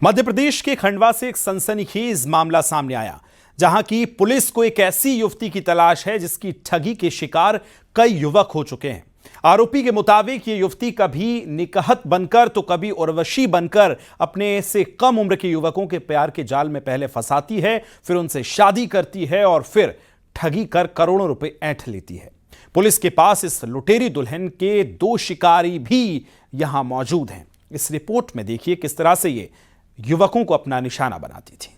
मध्य प्रदेश के खंडवा से एक सनसनीखेज मामला सामने आया, जहां की पुलिस को एक ऐसी युवती की तलाश है जिसकी ठगी के शिकार कई युवक हो चुके हैं। आरोपी के मुताबिक ये युवती कभी निकहत बनकर तो कभी उर्वशी बनकर अपने से कम उम्र के युवकों के प्यार के जाल में पहले फंसाती है, फिर उनसे शादी करती है और फिर ठगी कर करोड़ों रुपए ऐंठ लेती है। पुलिस के पास इस लुटेरी दुल्हन के 2 शिकारी भी यहां मौजूद हैं। इस रिपोर्ट में देखिए किस तरह से ये युवकों को अपना निशाना बनाती थी।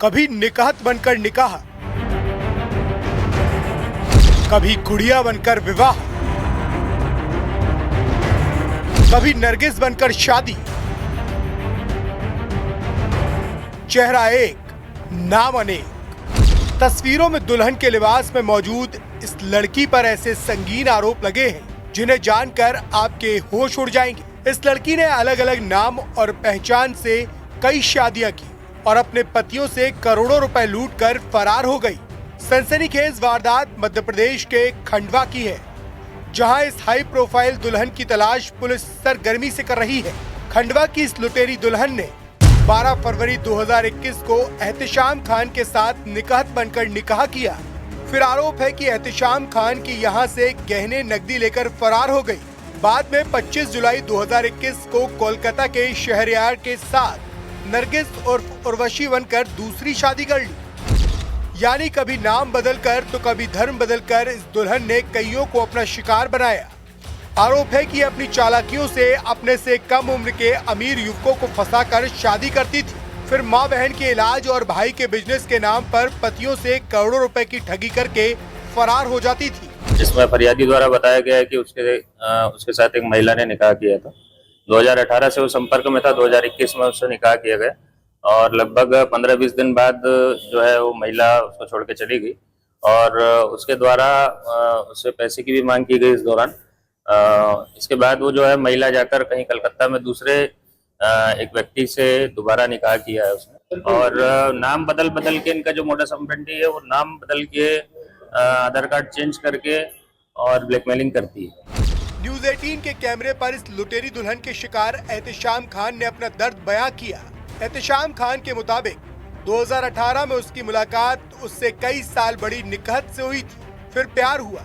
कभी निकाहत बनकर निकाह, कभी गुड़िया बनकर विवाह, कभी नरगिस बनकर शादी। चेहरा एक, नाम अनेक। तस्वीरों में दुल्हन के लिबास में मौजूद इस लड़की पर ऐसे संगीन आरोप लगे हैं जिन्हें जानकर आपके होश उड़ जाएंगे। इस लड़की ने अलग अलग नाम और पहचान से कई शादियां की और अपने पतियों से करोड़ों रुपए लूटकर फरार हो गई। सनसनीखेज वारदात मध्य प्रदेश के खंडवा की है, जहां इस हाई प्रोफाइल दुल्हन की तलाश पुलिस सरगर्मी से कर रही है। खंडवा की इस लुटेरी दुल्हन ने 12 फरवरी 2021 को एहतिशाम खान के साथ निकाहत बनकर निकाह किया। फिर आरोप है कि एहतिशाम खान की यहां से गहने नकदी लेकर फरार हो गई। बाद में 25 जुलाई 2021 को कोलकाता के शहरयार के साथ नरगिस और उर्वशी बनकर दूसरी शादी कर ली। यानी कभी नाम बदलकर तो कभी धर्म बदलकर इस दुल्हन ने कईयों को अपना शिकार बनाया। आरोप है कि अपनी चालाकियों से अपने से कम उम्र के अमीर युवकों को फंसाकर शादी करती थी, फिर माँ बहन के इलाज और भाई के बिजनेस के नाम पर पतियों से करोड़ों रुपए की ठगी करके फरार हो जाती थी। जिसमें फरियादी द्वारा बताया गया है कि उसके साथ एक महिला ने निकाह किया था। 2018 से वो संपर्क में था, 2021 में उससे निकाह किया गया और लगभग 15-20 दिन बाद जो है वो महिला उसको छोड़ के चली गई और उसके द्वारा उससे पैसे की भी मांग की गई इस दौरान। इसके बाद वो जो है महिला जाकर कहीं कलकत्ता में दूसरे एक व्यक्ति से दोबारा निकाह किया है उसने और नाम बदल के इनका जो मोडस ऑपरेंडी है वो नाम बदल के आधार कार्ड चेंज करके और ब्लैकमेलिंग करती है। न्यूज़ 18 के कैमरे पर इस लुटेरी दुल्हन के शिकार एहतिशाम खान ने अपना दर्द बयां किया। एहतिशाम खान के मुताबिक 2018 में उसकी मुलाकात उससे कई साल बड़ी निकाहत से हुई थी, फिर प्यार हुआ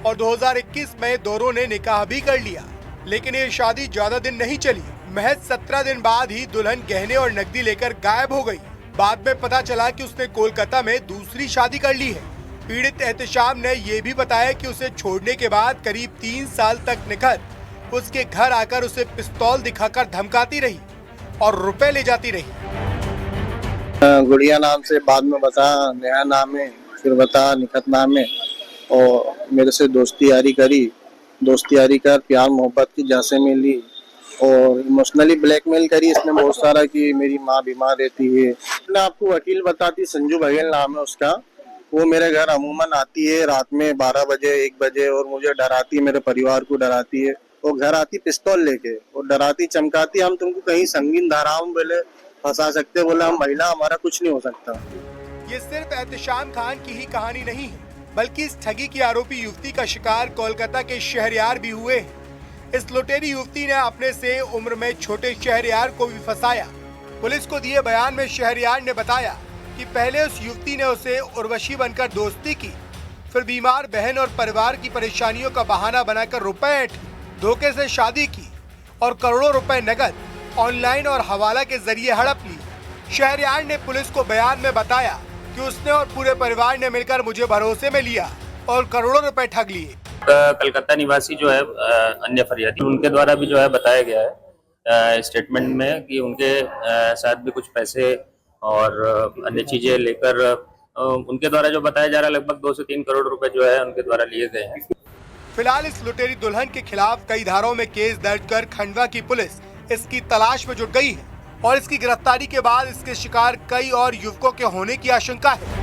और 2021 में दोनों ने निकाह भी कर लिया। लेकिन ये शादी ज्यादा दिन नहीं चली। महज 17 दिन बाद ही दुल्हन गहने और नकदी लेकर गायब हो गई। बाद में पता चला कि उसने कोलकाता में दूसरी शादी कर ली है। पीड़ित एहतिशाम ने ये भी बताया कि उसे छोड़ने के बाद करीब 3 साल तक निकहत उसके घर आकर उसे पिस्तौल दिखाकर धमकाती रही और रुपए ले जाती रही। गुड़िया नाम से बाद में बता नया नाम है, फिर बता निकहत नाम है और मेरे से दोस्ती यारी कर प्यार मोहब्बत की झांसे में ली और इमोशनली ब्लैकमेल करी इसने बहुत सारा कि मेरी माँ बीमार रहती है। मैं आपको वकील बताती, संजू बघेल नाम है उसका। वो मेरे घर अमूमन आती है रात में 12 बजे 1 बजे और मुझे डराती है, मेरे परिवार को डराती है। वो घर आती पिस्तौल लेके और डराती चमकाती, हम तुमको कहीं संगीन धाराओं में बोले फंसा सकते, बोले हम महिला हमारा कुछ नहीं हो सकता। ये सिर्फ एहतिशाम खान की ही कहानी नहीं है, बल्कि इस ठगी की आरोपी युवती का शिकार कोलकाता के शहरयार भी हुए हैं। इस लुटेरी युवती ने अपने से उम्र में छोटे शहरयार को भी फंसाया। पुलिस को दिए बयान में शहरयार ने बताया कि पहले उस युवती ने उसे उर्वशी बनकर दोस्ती की, फिर बीमार बहन और परिवार की परेशानियों का बहाना बनाकर रुपए ऐंठे, धोखे से शादी की और करोड़ों रुपए नगद ऑनलाइन और हवाला के जरिए हड़प ली। शहरयार ने पुलिस को बयान में बताया कि उसने और पूरे परिवार ने मिलकर मुझे भरोसे में लिया और करोड़ों रुपए ठग लिए। कलकत्ता निवासी जो है अन्य फरियादी, उनके द्वारा भी जो है बताया गया है स्टेटमेंट में कि उनके साथ भी कुछ पैसे और अन्य चीजें लेकर उनके द्वारा जो बताया जा रहा है लगभग 2 से 3 करोड़ रुपए जो है उनके द्वारा लिए गए हैं। फिलहाल इस लुटेरी दुल्हन के खिलाफ कई धाराओं में केस दर्ज कर खंडवा की पुलिस इसकी तलाश में जुट गई है और इसकी गिरफ्तारी के बाद इसके शिकार कई और युवकों के होने की आशंका है।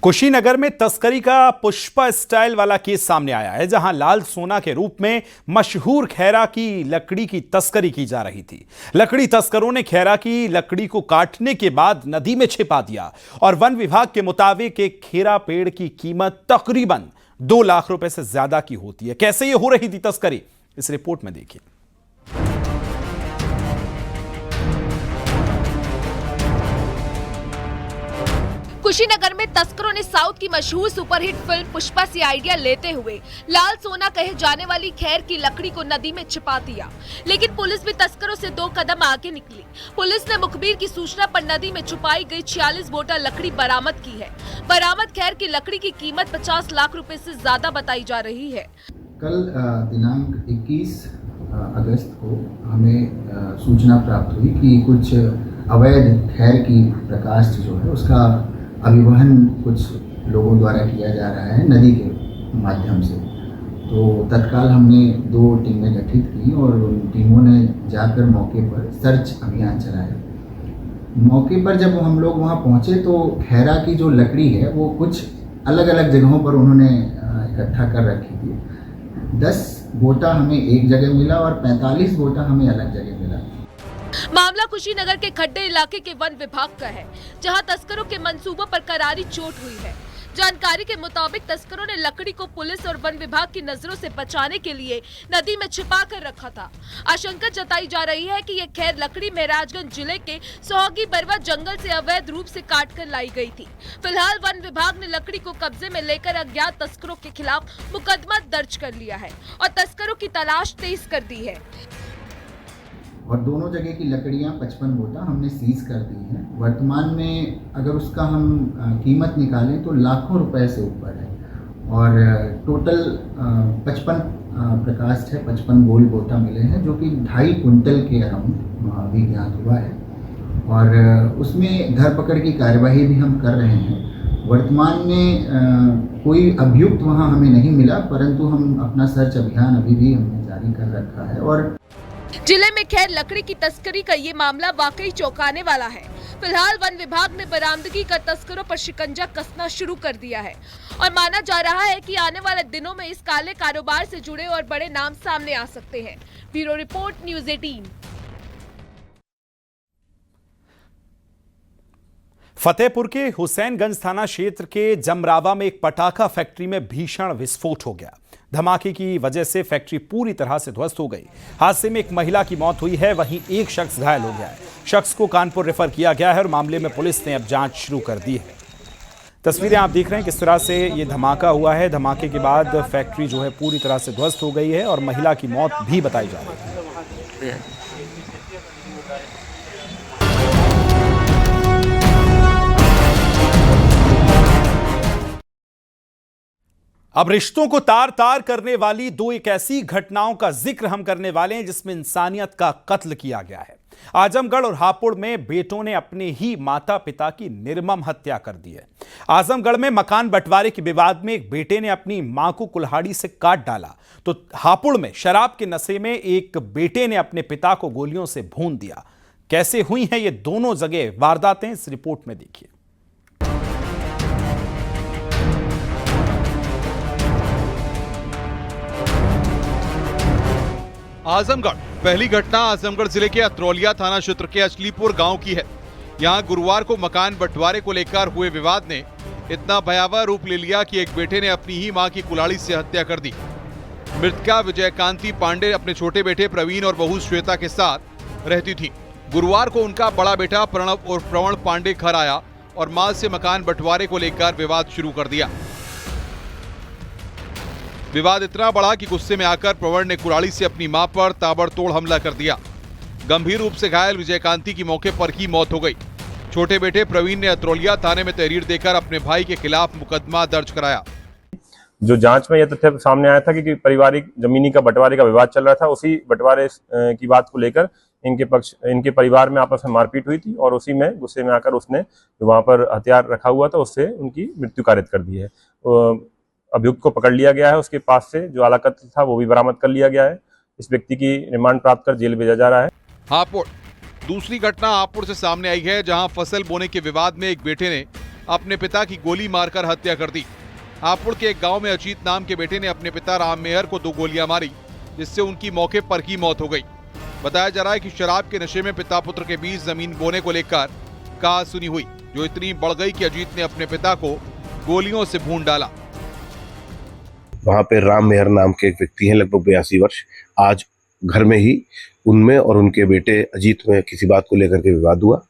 कुशीनगर में तस्करी का पुष्पा स्टाइल वाला केस सामने आया है, जहां लाल सोना के रूप में मशहूर खैरा की लकड़ी की तस्करी की जा रही थी। लकड़ी तस्करों ने खैरा की लकड़ी को काटने के बाद नदी में छिपा दिया और वन विभाग के मुताबिक एक खेरा पेड़ की कीमत तकरीबन 2 लाख रुपए से ज्यादा की होती है। कैसे ये हो रही थी तस्करी, इस रिपोर्ट में देखिए। कुशीनगर में तस्करों ने साउथ की मशहूर सुपरहिट फिल्म पुष्पा से आइडिया लेते हुए लाल सोना कहे जाने वाली खैर की लकड़ी को नदी में छिपा दिया, लेकिन पुलिस भी तस्करों से 2 कदम आगे निकली। पुलिस ने मुखबिर की सूचना पर नदी में छुपाई गई 46 बोटा लकड़ी बरामद की है। बरामद खैर की लकड़ी की कीमत 50 लाख रुपए से ज्यादा बताई जा रही है। कल दिनांक 21 अगस्त को हमें सूचना प्राप्त हुई कि कुछ अवैध खैर की प्रकाष्ठ जो है उसका अभिवहन कुछ लोगों द्वारा किया जा रहा है नदी के माध्यम से। तो तत्काल हमने 2 टीमें गठित की और उन टीमों ने जाकर मौके पर सर्च अभियान चलाया। मौके पर जब हम लोग वहां पहुंचे तो खैरा की जो लकड़ी है वो कुछ अलग अलग जगहों पर उन्होंने इकट्ठा कर रखी थी। 10 बोटा हमें एक जगह मिला और 45 बोटा हमें अलग जगह मिला। मामला कुशीनगर के खड्डे इलाके के वन विभाग का है, जहां तस्करों के मंसूबों पर करारी चोट हुई है। जानकारी के मुताबिक तस्करों ने लकड़ी को पुलिस और वन विभाग की नजरों से बचाने के लिए नदी में छिपा कर रखा था। आशंका जताई जा रही है कि यह खैर लकड़ी महराजगंज जिले के सोहागी बरवा जंगल से अवैध रूप से काट कर लाई गई थी। फिलहाल वन विभाग ने लकड़ी को कब्जे में लेकर अज्ञात तस्करों के खिलाफ मुकदमा दर्ज कर लिया है और तस्करों की तलाश तेज कर दी है। और दोनों जगह की लकड़ियां 55 बोटा हमने सीज कर दी हैं। वर्तमान में अगर उसका हम कीमत निकालें तो लाखों रुपए से ऊपर है और टोटल 55 प्रकाष्ठ है, 55 गोल बोटा मिले हैं जो कि 2.5 कुंटल के अराउंड अभी ज्ञात हुआ है और उसमें धरपकड़ की कार्यवाही भी हम कर रहे हैं। वर्तमान में कोई अभियुक्त वहां हमें नहीं मिला, परंतु हम अपना सर्च अभियान अभी भी हमने जारी कर रखा है। और जिले में खैर लकड़ी की तस्करी का ये मामला वाकई चौंकाने वाला है। फिलहाल वन विभाग ने बरामदगी कर तस्करों पर शिकंजा कसना शुरू कर दिया है और माना जा रहा है कि आने वाले दिनों में इस काले कारोबार से जुड़े और बड़े नाम सामने आ सकते हैं। Bureau report, news 18। फतेहपुर के हुसैनगंज थाना क्षेत्र के जमरावा में एक पटाखा फैक्ट्री में भीषण विस्फोट हो गया। धमाके की वजह से फैक्ट्री पूरी तरह से ध्वस्त हो गई। हादसे में एक महिला की मौत हुई है, वहीं एक शख्स घायल हो गया है। शख्स को कानपुर रेफर किया गया है और मामले में पुलिस ने अब जांच शुरू कर दी है। तस्वीरें आप देख रहे हैं किस तरह से ये धमाका हुआ है। धमाके के बाद फैक्ट्री जो है पूरी तरह से ध्वस्त हो गई है और महिला की मौत भी बताई जा रही है। अब रिश्तों को तार तार करने वाली 2 एक ऐसी घटनाओं का जिक्र हम करने वाले हैं जिसमें इंसानियत का कत्ल किया गया है। आजमगढ़ और हापुड़ में बेटों ने अपने ही माता पिता की निर्मम हत्या कर दी है। आजमगढ़ में मकान बंटवारे के विवाद में एक बेटे ने अपनी मां को कुल्हाड़ी से काट डाला, तो हापुड़ में शराब के नशे में एक बेटे ने अपने पिता को गोलियों से भून दिया। कैसे हुई हैं ये दोनों जगह वारदातें, इस रिपोर्ट में देखिए। आजमगढ़। पहली घटना आजमगढ़ जिले के अतरौलिया थाना क्षेत्र के अचलीपुर गांव की है। यहां गुरुवार को मकान बंटवारे को लेकर हुए विवाद ने इतना भयावह रूप ले लिया कि एक बेटे ने अपनी ही मां की कुल्हाड़ी से हत्या कर दी। मृतका विजयकांति पांडे अपने छोटे बेटे प्रवीण और बहू श्वेता के साथ रहती थी। गुरुवार को उनका बड़ा बेटा प्रणव और प्रवण पांडे घर आया और मां से मकान बंटवारे को लेकर विवाद शुरू कर दिया। विवाद इतना बढ़ा कि गुस्से में आकर प्रवण ने कुल्हाड़ी से अपनी मां पर ताबड़तोड़ हमला कर दिया। गंभीर रूप से घायल विजयकांति की मौके पर ही मौत हो गई। छोटे बेटे प्रवीण ने अतरौलिया थाने में तहरीर देकर अपने भाई के खिलाफ मुकदमा दर्ज कराया। जो जांच में यह तथ्य सामने आया था कि पारिवारिक जमीनी का बंटवारे का विवाद चल रहा था, उसी बंटवारे की बात को लेकर इनके परिवार में आपस में मारपीट हुई थी और उसी में गुस्से में आकर उसने जो वहां पर हथियार रखा हुआ था उससे उनकी मृत्यु कारित कर दी है। अभियुक्त को पकड़ लिया गया है, उसके पास से जो आला कत्ल था वो भी बरामद कर लिया गया है। इस व्यक्ति की रिमांड प्राप्त कर जेल भेजा जा रहा है। हापुड़। दूसरी घटना हापुड़ से सामने आई है, जहां फसल बोने के विवाद में एक बेटे ने अपने पिता की गोली मारकर हत्या कर दी। हापुड़ के एक गांव में अजीत नाम के बेटे ने अपने पिता राम मेहर को 2 गोलियां मारी, जिससे उनकी मौके पर ही मौत हो गई। बताया जा रहा है कि शराब के नशे में पिता पुत्र के बीच जमीन बोने को लेकर कहासुनी हुई, जो इतनी बढ़ गई कि अजीत ने अपने पिता को गोलियों से भून डाला। वहाँ पे राम मेहर नाम के एक व्यक्ति हैं, लगभग 82 वर्ष। आज घर में ही उनमें और उनके बेटे अजीत में किसी बात को लेकर के विवाद हुआ।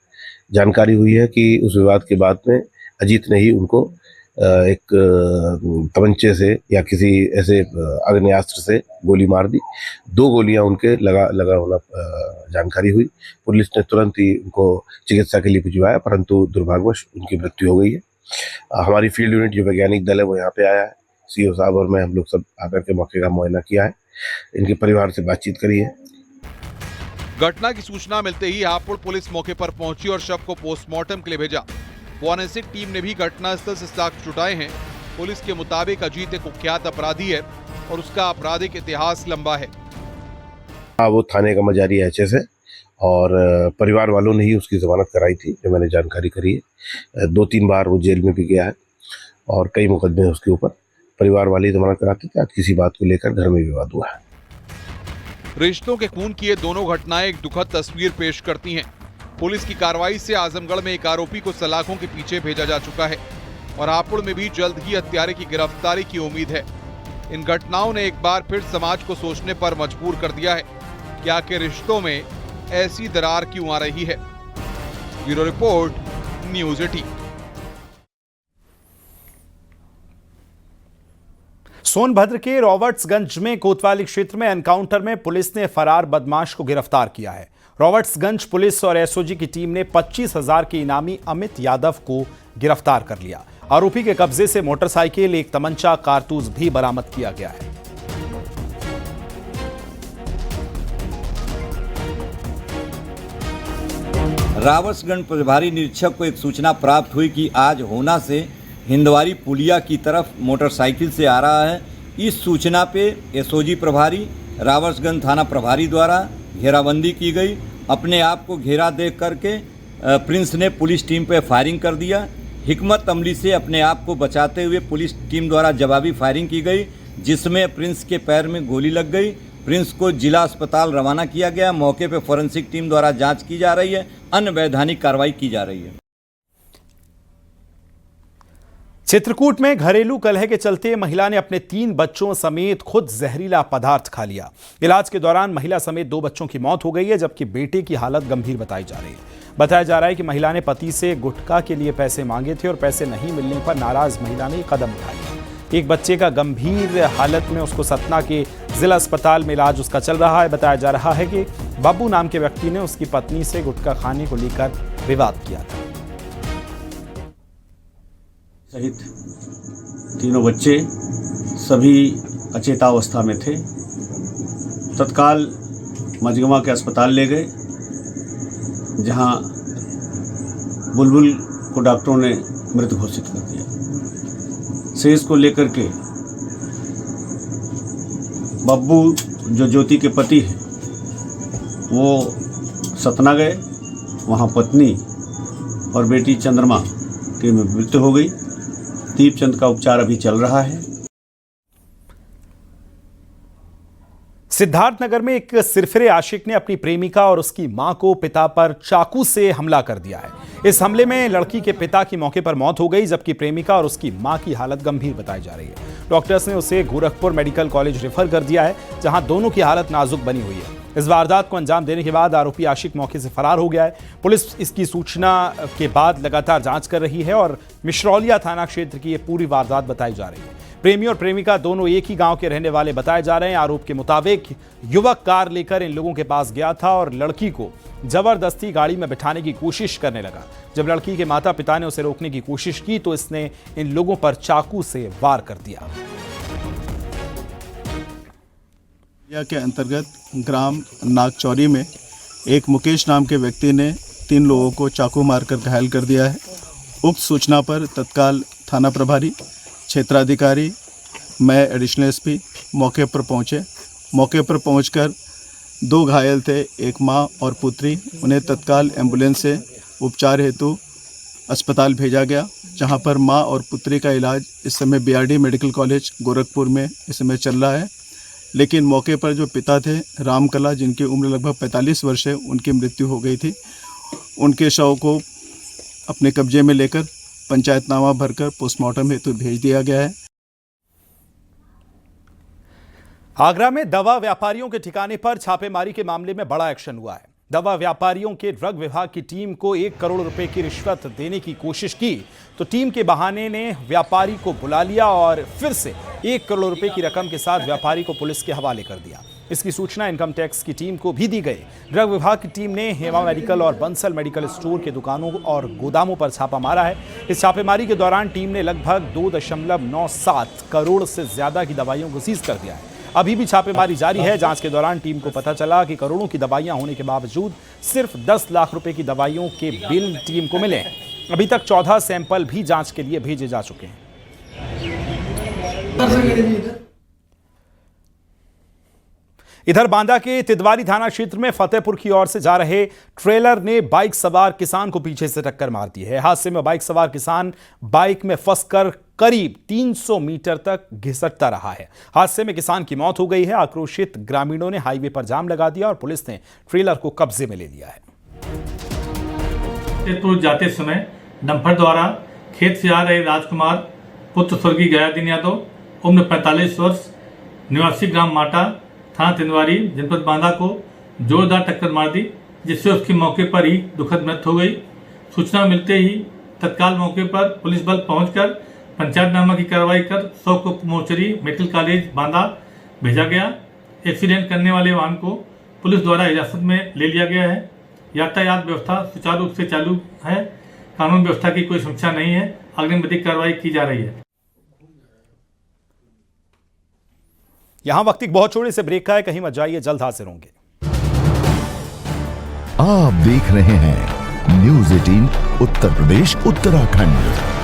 जानकारी हुई है कि उस विवाद के बाद में अजीत ने ही उनको एक तमंचे से या किसी ऐसे आग्नेयास्त्र से गोली मार दी। 2 गोलियां उनके लगा होना जानकारी हुई। पुलिस ने तुरंत ही उनको चिकित्सा के लिए भिजवाया, परंतु दुर्भाग्यवश उनकी मृत्यु हो गई है। हमारी फील्ड यूनिट जो वैज्ञानिक दल है वो यहाँ पे आया है। सीओ साहब और मैं, हम लोग सब आकर के मौके का मुआयना किया है, इनके परिवार से बातचीत करी है। घटना की सूचना मिलते ही हापुड़ पुलिस मौके पर पहुंची और शव को पोस्टमार्टम के लिए भेजा। फॉरेंसिक टीम ने भी घटनास्थल से साक्ष्य जुटाए हैं। पुलिस के मुताबिक अजीत एक कुख्यात अपराधी है और उसका आपराधिक इतिहास लंबा है। वो थाने का मजारी एचएस है और परिवार वालों ने ही उसकी जमानत कराई थी, जो मैंने जानकारी करी है। 2-3 बार वो जेल में भी गया है और कई मुकदमे उसके ऊपर। परिवार वाले जमानत कराते थे। आज किसी बात को लेकर घर में विवाद हुआ है। रिश्तों के खून की ये दोनों घटनाएं एक दुखद तस्वीर पेश करती हैं। पुलिस की कार्रवाई से आजमगढ़ में एक आरोपी को सलाखों के पीछे भेजा जा चुका है और हापुड़ में भी जल्द ही हत्यारे की गिरफ्तारी की उम्मीद है। इन घटनाओं ने एक बार फिर समाज को सोचने पर मजबूर कर दिया है कि आखिर रिश्तों में ऐसी दरार क्यों आ रही है। Bureau report, news 18। सोनभद्र के रॉबर्ट्सगंज में कोतवाली क्षेत्र में एनकाउंटर में पुलिस ने फरार बदमाश को गिरफ्तार किया है। रॉबर्ट्सगंज पुलिस और एसओजी की टीम ने 25,000 के इनामी अमित यादव को गिरफ्तार कर लिया। आरोपी के कब्जे से मोटरसाइकिल, एक तमंचा, कारतूस भी बरामद किया गया है। रावतगंज प्रभारी निरीक्षक को एक सूचना प्राप्त हुई कि आज होना से हिंदवारी पुलिया की तरफ मोटरसाइकिल से आ रहा है। इस सूचना पे एसओजी प्रभारी, रावतगंज थाना प्रभारी द्वारा घेराबंदी की गई। अपने आप को घेरा देख करके प्रिंस ने पुलिस टीम पे फायरिंग कर दिया। हिकमत अमली से अपने आप को बचाते हुए पुलिस टीम द्वारा जवाबी फायरिंग की गई, जिसमें प्रिंस के पैर में गोली लग गई। प्रिंस को जिला अस्पताल रवाना किया गया। मौके पर फॉरेंसिक टीम द्वारा जांच की जा रही है, अनवैधानिक कार्रवाई की जा रही है। चित्रकूट में घरेलू कलह के चलते महिला ने अपने 3 बच्चों समेत खुद जहरीला पदार्थ खा लिया। इलाज के दौरान महिला समेत 2 बच्चों की मौत हो गई है, जबकि बेटे की हालत गंभीर बताई जा रही है। बताया जा रहा है कि महिला ने पति से गुटखा के लिए पैसे मांगे थे और पैसे नहीं मिलने पर नाराज महिला ने कदम उठा लिया। एक बच्चे का गंभीर हालत में उसको सतना के जिला अस्पताल में इलाज उसका चल रहा है। बताया जा रहा है कि बाबू नाम के व्यक्ति ने उसकी पत्नी से गुटखा खाने को लेकर विवाद किया था। सहित 3 बच्चे सभी अचेतावस्था में थे। तत्काल मजगमा के अस्पताल ले गए, जहां बुलबुल को डॉक्टरों ने मृत घोषित कर दिया। शेष को लेकर के बब्बू जो ज्योति के पति हैं वो सतना गए। वहां पत्नी और बेटी चंद्रमा की मृत्यु हो गई। दीपचंद का उपचार अभी चल रहा है। सिद्धार्थनगर में एक सिरफिरे आशिक ने अपनी प्रेमिका और उसकी मां को पिता पर चाकू से हमला कर दिया है। इस हमले में लड़की के पिता की मौके पर मौत हो गई, जबकि प्रेमिका और उसकी मां की हालत गंभीर बताई जा रही है। डॉक्टर्स ने उसे गोरखपुर मेडिकल कॉलेज रेफर कर दिया है, जहां दोनों की हालत नाजुक बनी हुई है। इस वारदात को अंजाम देने के बाद आरोपी आशिक मौके से फरार हो गया है। पुलिस इसकी सूचना के बाद लगातार जांच कर रही है और मिश्रौलिया थाना क्षेत्र की ये पूरी वारदात बताई जा रही है। प्रेमी और प्रेमिका दोनों एक ही गांव के रहने वाले बताए जा रहे हैं। आरोप के मुताबिक युवक कार लेकर इन लोगों के पास गया था और लड़की को जबरदस्ती गाड़ी में बिठाने की कोशिश करने लगा। जब लड़की के माता पिता ने उसे रोकने की कोशिश की तो इसने इन लोगों पर चाकू से वार कर दिया। के अंतर्गत ग्राम नागचौरी में एक मुकेश नाम के व्यक्ति ने 3 लोगों को चाकू मारकर घायल कर दिया है। उक्त सूचना पर तत्काल थाना प्रभारी, क्षेत्राधिकारी, मैं एडिशनल एसपी मौके पर पहुंचे। मौके पर पहुंचकर 2 घायल थे, एक मां और पुत्री। उन्हें तत्काल एम्बुलेंस से उपचार हेतु अस्पताल भेजा गया। जहां पर मां और पुत्री का इलाज इस समय बीआरडी मेडिकल कॉलेज गोरखपुर में इस समय चल रहा है। लेकिन मौके पर जो पिता थे रामकला, जिनकी उम्र लगभग 45 वर्ष है, उनकी मृत्यु हो गई थी। उनके शव को अपने कब्जे में लेकर पंचायतनामा भरकर पोस्टमार्टम हेतु भेज दिया गया है। आगरा में दवा व्यापारियों के ठिकाने पर छापेमारी के मामले में बड़ा एक्शन हुआ है। दवा व्यापारियों के ड्रग विभाग की टीम को 1 करोड़ रुपए की रिश्वत देने की कोशिश की तो टीम के बहाने ने व्यापारी को बुला लिया और फिर से 1 करोड़ रुपए की रकम के साथ व्यापारी को पुलिस के हवाले कर दिया। इसकी सूचना इनकम टैक्स की टीम को भी दी गई। ड्रग विभाग की टीम ने हेमा मेडिकल और बंसल मेडिकल स्टोर के दुकानों और गोदामों पर छापा मारा है। इस छापेमारी के दौरान टीम ने लगभग 2.97 करोड़ से ज्यादा की दवाइयों को सीज कर दिया है। अभी भी छापेमारी जारी है। जांच के दौरान टीम को पता चला कि करोड़ों की दवाइयां होने के बावजूद सिर्फ 10 लाख रुपए की दवाइयों के बिल टीम को मिले हैं। अभी तक 14 सैंपल भी जांच के लिए भेजे जा चुके हैं। इधर बांदा के तिदवारी थाना क्षेत्र में फतेहपुर की ओर से जा रहे ट्रेलर ने बाइक सवार किसान को पीछे से टक्कर मार दी है। हादसे में बाइक सवार किसान बाइक में फंसकर करीब 300 मीटर तक घिसटता रहा है। हादसे में किसान की मौत हो गई है। आक्रोशित ग्रामीणों ने हाईवे पर जाम लगा दिया और पुलिस ने ट्रेलर को कब्जे में ले लिया है। जाते समय डंपर द्वारा खेत से आ रहे राजकुमार पुत्र स्वर्गीय गयादीन यादव उम्र 45 वर्ष निवासी ग्राम माटा थाना तिदवारी जनपद बांदा को जोरदार टक्कर मार दी, जिससे उसकी मौके पर ही दुखद मृत्यु हो गई। सूचना मिलते ही तत्काल मौके पर पुलिस बल पहुंचकर पंचायतनामा की कार्रवाई कर शव को मोर्चरी मेडिकल कॉलेज बांदा भेजा गया। एक्सीडेंट करने वाले वाहन को पुलिस द्वारा हिरासत में ले लिया गया है। यातायात व्यवस्था सुचारू रूप से चालू है। कानून व्यवस्था की कोई समीक्षा नहीं है। अग्रिम विधिक कार्रवाई की जा रही है। यहां वक्त एक बहुत छोटे से ब्रेक का है, कहीं मत जाइए, जल्द हाजिर होंगे। आप देख रहे हैं न्यूज़ 18 उत्तर प्रदेश उत्तराखंड।